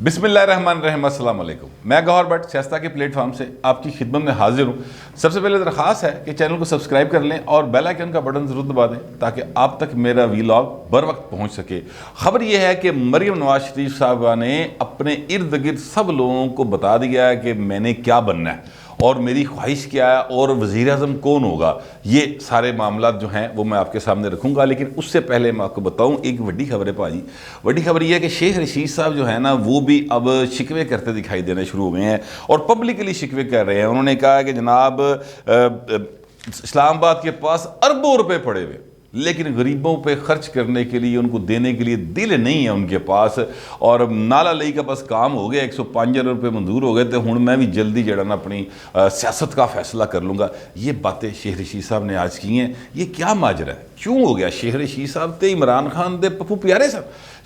بسم اللہ الرحمن الرحیم، السلام علیکم۔ میں گوہر بٹ شائستہ کے پلیٹ فارم سے آپ کی خدمت میں حاضر ہوں۔ سب سے پہلے درخواست ہے کہ چینل کو سبسکرائب کر لیں اور بیل آئیکن کا بٹن ضرور دبا دیں تاکہ آپ تک میرا ویلاگ بر وقت پہنچ سکے۔ خبر یہ ہے کہ مریم نواز شریف صاحبہ نے اپنے ارد گرد سب لوگوں کو بتا دیا ہے کہ میں نے کیا بننا ہے اور میری خواہش کیا ہے اور وزیر اعظم کون ہوگا۔ یہ سارے معاملات جو ہیں وہ میں آپ کے سامنے رکھوں گا، لیکن اس سے پہلے میں آپ کو بتاؤں ایک بڑی خبر ہے بھاجی۔ بڑی خبر یہ ہے کہ شیخ رشید صاحب جو ہے نا وہ بھی اب شکوے کرتے دکھائی دینے شروع ہو گئے ہیں اور پبلکلی شکوے کر رہے ہیں۔ انہوں نے کہا کہ جناب اسلام آباد کے پاس اربوں روپے پڑے ہوئے، لیکن غریبوں پہ خرچ کرنے کے لیے ان کو دینے کے لیے دل نہیں ہے ان کے پاس، اور نالا لئی کا بس کام ہو گیا، 105 روپے منظور ہو گئے تو ہوں میں بھی جلدی جڑا نا اپنی سیاست کا فیصلہ کر لوں گا۔ یہ باتیں شیخ رشید صاحب نے آج کی ہیں۔ یہ کیا ماجرا ہے، کیوں ہو گیا؟ شیخ رشید صاحب تے عمران خان دے پپو پیارے سن،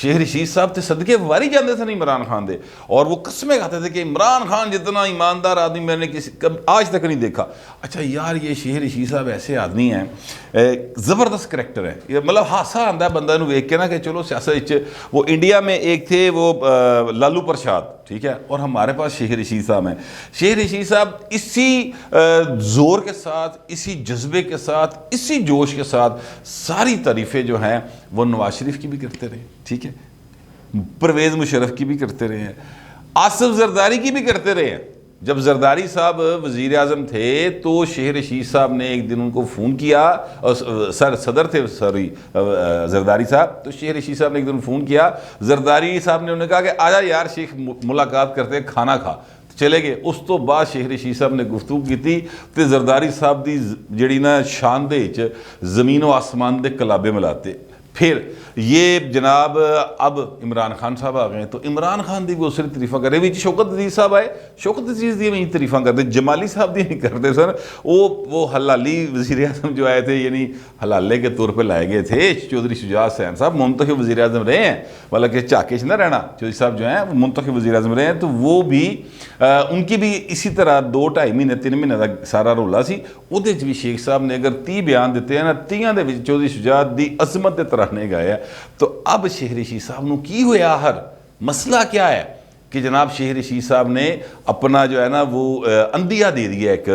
شیخ رشید صاحب تے صدقے واری جاندے سن عمران خان دے، اور وہ قسمیں کھاتے تھے کہ عمران خان جتنا ایماندار آدمی میں نے آج تک نہیں دیکھا۔ اچھا یار، یہ شیخ رشید صاحب ایسے آدمی ہیں، زبردست کریکٹر ہے، یہ مطلب ہاسا آندا ہے بندہ نو ویکھ کے نا کہ چلو سیاست وہ انڈیا میں ایک تھے وہ لالو پرساد، ٹھیک ہے، اور ہمارے پاس شیخ رشید صاحب ہیں۔ شیخ رشید صاحب اسی زور کے ساتھ، اسی جذبے کے ساتھ، اسی جوش کے ساتھ ساری تعریفیں جو ہیں وہ نواز شریف کی بھی کرتے رہے، ٹھیک ہے، پرویز مشرف کی بھی کرتے رہے ہیں، آصف زرداری کی بھی کرتے رہے ہیں۔ جب زرداری صاحب وزیر اعظم تھے تو شیخ رشید صاحب نے ایک دن ان کو فون کیا، صدر تھے زرداری صاحب، تو شیخ رشید صاحب نے ایک دن فون کیا، زرداری صاحب نے انہیں کہا کہ آجا یار شیخ ملاقات کرتے کھانا کھا، چلے گئے۔ اس تو بعد شیخ رشید صاحب نے گفتگو کی تھی تے زرداری صاحب دی جڑی نا شان دے وچ زمین و آسمان دے کلابے ملاتے۔ پھر یہ جناب اب عمران خان صاحب آ گئے تو عمران خان دی بھی اسے تعریفاں کر رہے بھی، شوکت عزیز صاحب آئے، شوکت عزیز دی بھی تعریفاں کرتے، جمالی صاحب دی نہیں کرتے سر، وہ حلالی وزیر اعظم جو آئے تھے، یعنی حلالے کے طور پہ لائے گئے تھے، چودھری شجاعت حسین صاحب منتخب وزیر اعظم رہے ہیں، مطلب کہ چاکے نہ رہنا، چودھری صاحب جو ہیں وہ منتخب وزیر اعظم رہے ہیں، تو وہ بھی ان کی بھی اسی طرح 2-2.5 مہینے 3 مہینے کا سارا رولا سی، وہ بھی شیخ صاحب نے اگر 30 بیان دیتے ہیں نا، 30 دے وچ چودھری شجاعت دی عظمت دے ترانے گایا۔ تو اب شیخ رشید صاحب نو کی ہویا آخر مسئلہ کیا ہے کہ جناب شیخ رشید صاحب نے اپنا جو ہے نا وہ اندیا دے دیا ایک،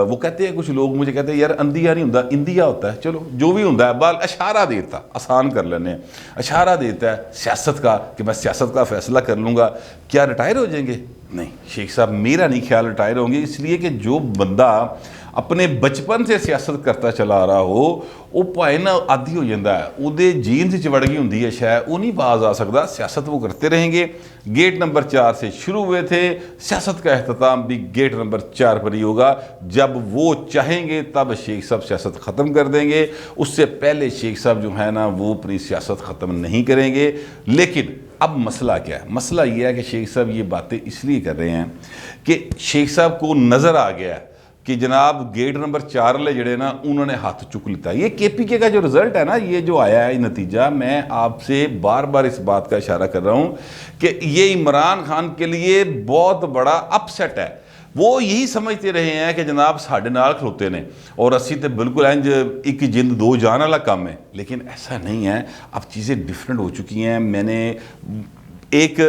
وہ کہتے ہیں کچھ لوگ مجھے کہتے ہیں یار اندیا نہیں ہوتا، اندیا ہوتا ہے، چلو جو بھی ہوتا ہے، بال اشارہ دیتا، آسان کر لینے ہیں، اشارہ دیتا ہے سیاست کا کہ میں سیاست کا فیصلہ کر لوں گا۔ کیا ریٹائر ہو جائیں گے؟ نہیں شیخ صاحب میرا نہیں خیال ریٹائر ہوں گے، اس لیے کہ جو بندہ اپنے بچپن سے سیاست کرتا چلا آ رہا ہو وہ پائے نا عادی ہو جاتا ہے، وہ دے جین سے وڑ گئی ہوندی ہے شاید، وہ نہیں باز آ سکتا، سیاست وہ کرتے رہیں گے۔ گیٹ نمبر 4 سے شروع ہوئے تھے، سیاست کا اختتام بھی گیٹ نمبر 4 پر ہی ہوگا۔ جب وہ چاہیں گے تب شیخ صاحب سیاست ختم کر دیں گے، اس سے پہلے شیخ صاحب جو ہے نا وہ اپنی سیاست ختم نہیں کریں گے۔ لیکن اب مسئلہ کیا ہے؟ مسئلہ یہ ہے کہ شیخ صاحب یہ باتیں اس لیے کر رہے ہیں کہ شیخ صاحب کو نظر آ گیا ہے کہ جناب گیٹ نمبر 4 لے جڑے نا انہوں نے ہاتھ چک لیتا ہے۔ یہ کے پی کے کا جو رزلٹ ہے نا، یہ جو آیا ہے نتیجہ، میں آپ سے بار بار اس بات کا اشارہ کر رہا ہوں کہ یہ عمران خان کے لیے بہت بڑا اپ سیٹ ہے۔ وہ یہی سمجھتے رہے ہیں کہ جناب ساڑھے نال کھلوتے نے اور اسی تے بالکل انج ایک جند دو جان والا کام ہے، لیکن ایسا نہیں ہے، اب چیزیں ڈیفرنٹ ہو چکی ہیں۔ میں نے ایک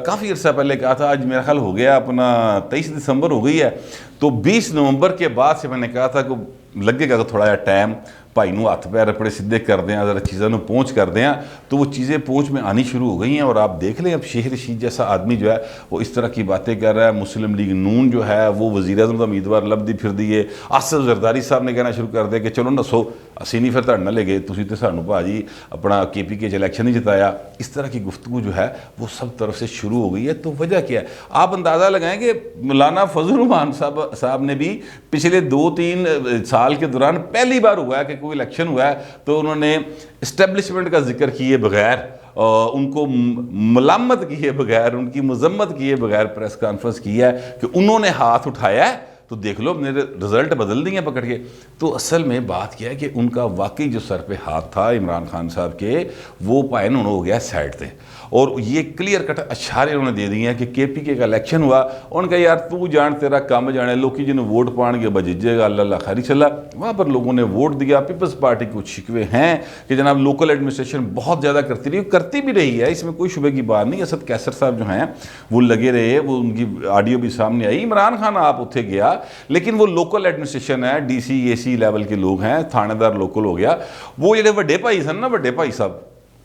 کافی عرصہ پہلے کہا تھا، آج میرا خیال ہو گیا اپنا 23 دسمبر ہو گئی ہے، تو 20 نومبر کے بعد سے میں نے کہا تھا کہ لگے گا تھوڑا جا ٹائم، بھائی نو ہاتھ پیر اپنے سدھے کر دیں، ذرا چیزوں نو پہنچ کر دیں، تو وہ چیزیں پہنچ میں آنی شروع ہو گئی ہیں۔ اور آپ دیکھ لیں اب شیخ رشید جیسا آدمی جو ہے وہ اس طرح کی باتیں کر رہا ہے، مسلم لیگ نون جو ہے وہ وزیر اعظم کا امیدوار لبدی پھر دیے، آصف زرداری صاحب نے کہنا شروع کر دیا کہ چلو نسو اسی نہیں پھر تڑ نہ لے گئے، تسی تے سانو بھاجی اپنا کے پی کے الیکشن نہیں جتایا۔ اس طرح کی گفتگو جو ہے وہ سب طرف سے شروع ہو گئی ہے۔ تو وجہ کیا ہے؟ آپ اندازہ لگائیں کہ مولانا فضل الرحمان صاحب نے بھی پچھلے 2-3 سال کے دوران پہلی بار ہوا ہے کہ کوئی الیکشن ہوا ہے تو انہوں نے اسٹیبلشمنٹ کا ذکر کیے بغیر، ان کو ملامت کیے بغیر، ان کی مذمت کیے بغیر پریس کانفرنس کی ہے کہ انہوں نے ہاتھ اٹھایا ہے تو دیکھ لو میرے رزلٹ بدل دیے پکڑ کے. تو اصل میں بات کیا ہے کہ ان کا واقعی جو سر پہ ہاتھ تھا عمران خان صاحب کے, وہ پائن انہوں ہو گیا سائڈ تھے, اور یہ کلیئر کٹ اشارے انہوں نے دے دیے ہیں کہ کے پی کے کا الیکشن ہوا, ان کا یار تو جان تیرا کام جانے, لوگ جنہیں ووٹ پان گے بجے گا, اللہ اللہ خیری چلا. وہاں پر لوگوں نے ووٹ دیا. پیپلز پارٹی کو شکوے ہیں کہ جناب لوکل ایڈمنسٹریشن بہت زیادہ کرتی بھی رہی ہے, اس میں کوئی شبے کی بات نہیں. اسد کیسر صاحب جو ہیں وہ لگے رہے, وہ ان کی آڈیو بھی سامنے آئی. عمران خان آپ اتنے گیا, لیکن وہ لوکل ایڈمنسٹریشن ہے, ڈی سی اے سی لیول کے لوگ ہیں, تھانے دار لوکل ہو گیا. وہ جڑے وڈے بھائی سن نا, وڈے بھائی صاحب,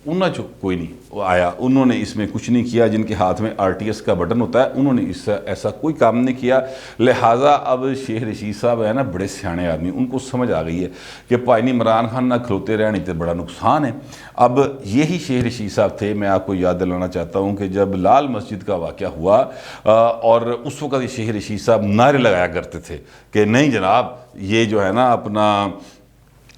انہوں نے کوئی نہیں آیا, انہوں نے اس میں کچھ نہیں کیا. جن کے ہاتھ میں آر ٹی ایس کا بٹن ہوتا ہے انہوں نے ایسا کوئی کام نہیں کیا. لہٰذا اب شیخ رشید صاحب ہے نا, بڑے سیانے آدمی, ان کو سمجھ آ گئی ہے کہ پائنی عمران خان نہ کھلوتے رہنے تو بڑا نقصان ہے. اب یہی شیخ رشید صاحب تھے. میں آپ کو یاد دلانا چاہتا ہوں کہ جب لال مسجد کا واقعہ ہوا اور اس وقت یہ شیخ رشید صاحب نعرے لگایا کرتے تھے کہ نہیں جناب یہ جو ہے نا اپنا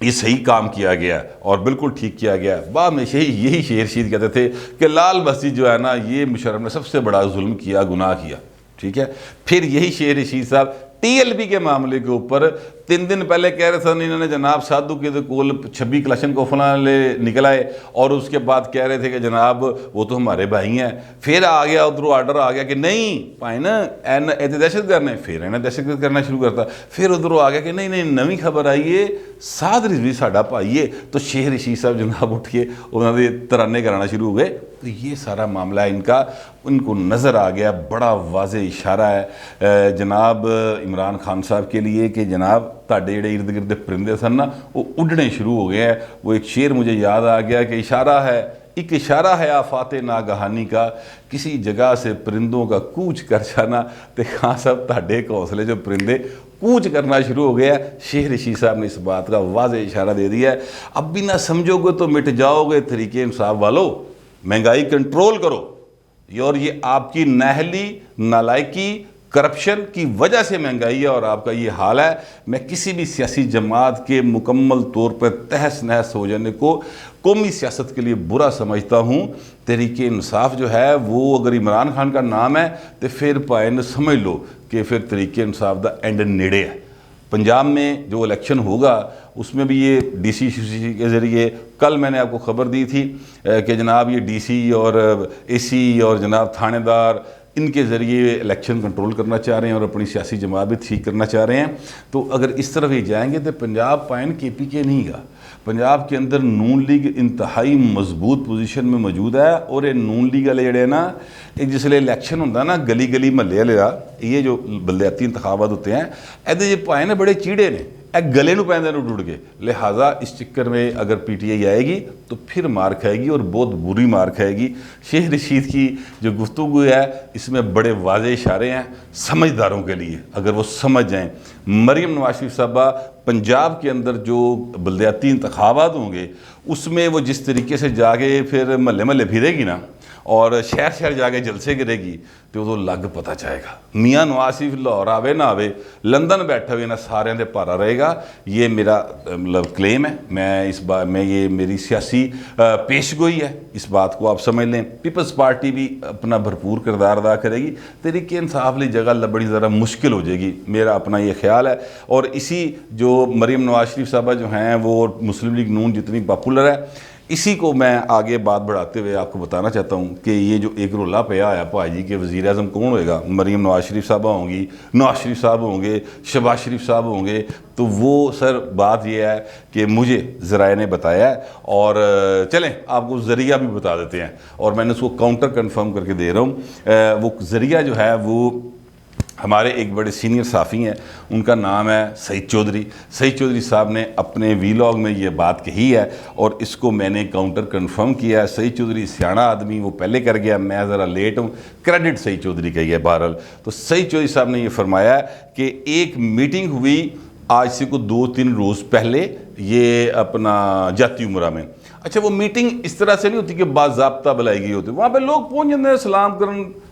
یہ صحیح کام کیا گیا اور بالکل ٹھیک کیا گیا. بعد میں یہی شیخ رشید کہتے تھے کہ لال مسجد جو ہے نا یہ مشرف نے سب سے بڑا ظلم کیا, گناہ کیا. ٹھیک ہے, پھر یہی شیخ رشید صاحب ٹی ایل بی کے معاملے کے اوپر 3 دن پہلے کہہ رہے تھے انہوں نے جناب سادھو کے کول 26 کلشن کو فلاں لے نکل آئے, اور اس کے بعد کہہ رہے تھے کہ جناب وہ تو ہمارے بھائی ہیں. پھر آ گیا ادھر آرڈر آ گیا کہ نہیں پائے نا ایسے دہشت گرد ہیں, پھر انہیں دہشت گرد کرنا شروع کرتا. پھر ادھر آ گیا کہ نہیں نہیں نویں خبر آئیے سعد رضوی ساڈا بھائی. تو شیخ رشید صاحب جناب اٹھ کے انہوں نے ترانے کرانا شروع ہو گئے. تو یہ سارا معاملہ ان کا ان کو نظر آ گیا, بڑا واضح اشارہ ہے جناب عمران خان صاحب کے لیے کہ جناب تاڈے جڑے ارد گرد پرندے سن نا وہ اڈنے شروع ہو گئے ہیں. وہ ایک شعر مجھے یاد آ گیا کہ ایک اشارہ ہے آفات ناگہانی کا, کسی جگہ سے پرندوں کا کوچ کر جانا. تے خان صاحب تاڈے گھونسلے جو پرندے کوچ کرنا شروع ہو گیا. شیخ رشید صاحب نے اس بات کا واضح اشارہ دے دیا ہے. اب بھی نہ سمجھو گے تو مٹ جاؤ گے طریقے انصاف والو, مہنگائی کنٹرول کرو. اور یہ آپ کی نااہلی, نالائکی, کرپشن کی وجہ سے مہنگائی ہے اور آپ کا یہ حال ہے. میں کسی بھی سیاسی جماعت کے مکمل طور پر تہس نہس ہو جانے کو قومی سیاست کے لیے برا سمجھتا ہوں. تحریک انصاف جو ہے وہ اگر عمران خان کا نام ہے تو پھر پائن سمجھ لو کہ پھر تحریک انصاف دا اینڈ نیڑے ہے. پنجاب میں جو الیکشن ہوگا اس میں بھی یہ ڈی سی کے ذریعے, کل میں نے آپ کو خبر دی تھی کہ جناب یہ ڈی سی اور اے سی اور جناب تھانے دار ان کے ذریعے الیکشن کنٹرول کرنا چاہ رہے ہیں اور اپنی سیاسی جماعت بھی ٹھیک کرنا چاہ رہے ہیں. تو اگر اس طرف ہی جائیں گے تو پنجاب پائن کے پی کے نہیں گا. پنجاب کے اندر نون لیگ انتہائی مضبوط پوزیشن میں موجود ہے. اور یہ نون لیگ والے جڑے نا جس لئے الیکشن ہوتا ہے نا گلی گلی محلے والے, یہ جو بلدیاتی انتخابات ہوتے ہیں ایسے یہ پائے نا بڑے چیڑے نے, گلے نو پیندے نو ڈوڑ کے. لہٰذا اس چکر میں اگر پی ٹی آئی آئے گی تو پھر مار کھائے گی اور بہت بری مار کھائے گی. شیخ رشید کی جو گفتگو ہے اس میں بڑے واضح اشارے ہیں سمجھداروں کے لیے, اگر وہ سمجھ جائیں. مریم نواز شریف صاحبہ پنجاب کے اندر جو بلدیاتی انتخابات ہوں گے اس میں وہ جس طریقے سے جا کے پھر محلے محلے پھرے گی نا اور شہر شہر جا کے جلسے کرے گی تو وہ لگ پتہ چاہے گا. میاں نواز شریف لاہور آوے نہ آوے, لندن بیٹھے ہوئے نہ سارے دے پارا رہے گا. یہ میرا کلیم ہے. میں اس بات میں یہ میری سیاسی پیش گوئی ہے, اس بات کو آپ سمجھ لیں. پیپلز پارٹی بھی اپنا بھرپور کردار ادا کرے گی. تحریک انصاف لی جگہ بڑی ذرا مشکل ہو جائے گی, میرا اپنا یہ خیال ہے. اور اسی جو مریم نواز شریف صاحبہ جو ہیں وہ مسلم لیگ نون جتنی پاپولر ہے, اسی کو میں آگے بات بڑھاتے ہوئے آپ کو بتانا چاہتا ہوں کہ یہ جو ایک رولہ پیا ہے بھائی جی کہ وزیر اعظم کون ہوئے گا, مریم نواز شریف صاحبہ ہوں گی, نواز شریف صاحب ہوں گے, شہباز شریف صاحب ہوں گے. تو وہ سر بات یہ ہے کہ مجھے ذرائع نے بتایا ہے, اور چلیں آپ کو ذریعہ بھی بتا دیتے ہیں اور میں نے اس کو کاؤنٹر کنفرم کر کے دے رہا ہوں. وہ ذریعہ جو ہے وہ ہمارے ایک بڑے سینئر صحافی ہیں, ان کا نام ہے سعید چودھری. سعید چودھری صاحب نے اپنے ویلاگ میں یہ بات کہی ہے اور اس کو میں نے کاؤنٹر کنفرم کیا ہے. سعید چودھری سیاںہ آدمی, وہ پہلے کر گیا, میں ذرا لیٹ ہوں, کریڈٹ سعید چودھری کا ہی ہے. بہرحال تو سعید چودھری صاحب نے یہ فرمایا کہ ایک میٹنگ ہوئی آج سے کو 2-3 روز پہلے یہ اپنا جاتی عمرہ میں. اچھا وہ میٹنگ اس طرح سے نہیں ہوتی کہ باضابطہ بلائی گئی ہوتی, وہاں پہ لوگ پہنچ جاتے ہیں سلام کرن